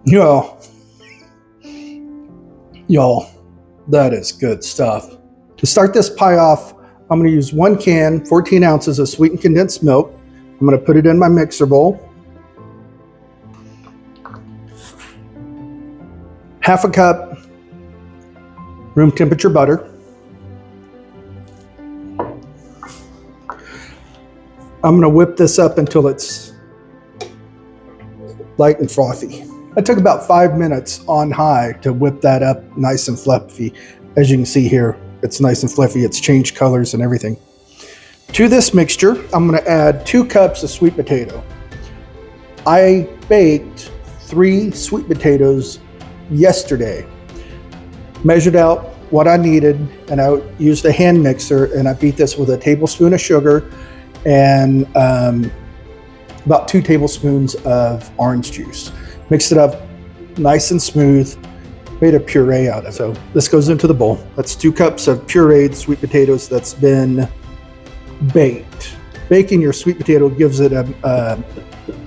Y'all, that is good stuff. To start this pie off, I'm going to use 1 can, 14 ounces of sweetened condensed milk. I'm going to put it in my mixer bowl. Half a cup room temperature butter. I'm going to whip this up until it's light and frothy. It took about 5 minutes on high to whip that up nice and fluffy. As you can see here, it's nice and fluffy. It's changed colors and everything. To this mixture, I'm going to add 2 cups of sweet potato. I baked 3 sweet potatoes yesterday. Measured out what I needed, and I used a hand mixer, and I beat this with a tablespoon of sugar and about 2 tablespoons of orange juice. Mixed it up nice and smooth, made a puree out of it. So this goes into the bowl. That's 2 cups of pureed sweet potatoes that's been baked. Baking your sweet potato gives it a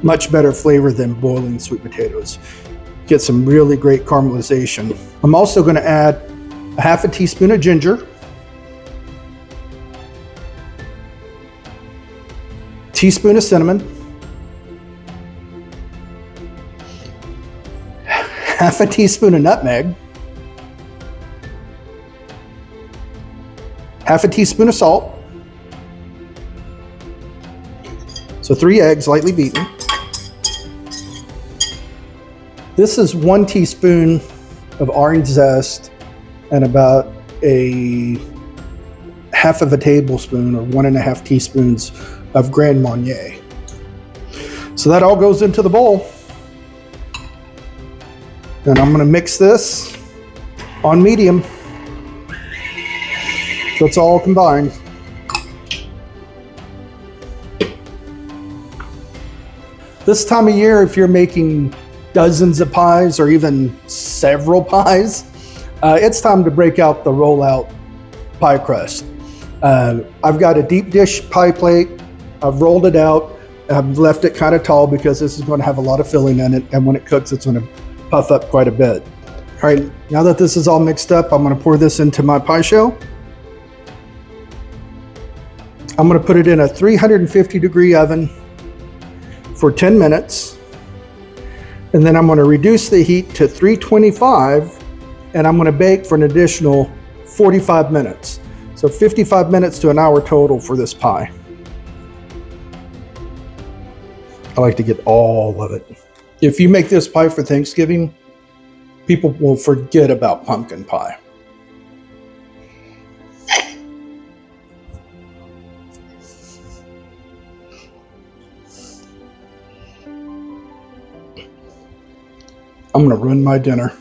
much better flavor than boiling sweet potatoes. Get some really great caramelization. I'm also going to add a half a teaspoon of ginger, teaspoon of cinnamon, half a teaspoon of nutmeg, half a teaspoon of salt, so 3 eggs lightly beaten. This is 1 teaspoon of orange zest and about a half of a tablespoon or 1.5 teaspoons of Grand Marnier. So that all goes into the bowl. And I'm going to mix this on medium so it's all combined. This time of year, if you're making dozens of pies or even several pies, it's time to break out the rollout pie crust. I've got a deep dish pie plate. I've rolled it out. I've left it kind of tall because this is going to have a lot of filling in it, and when it cooks, it's going to puff up quite a bit. All right, now that this is all mixed up, I'm going to pour this into my pie shell. I'm going to put it in a 350-degree oven for 10 minutes. And then I'm going to reduce the heat to 325, and I'm going to bake for an additional 45 minutes. So 55 minutes to an hour total for this pie. I like to get all of it. If you make this pie for Thanksgiving, people will forget about pumpkin pie. I'm going to run my dinner.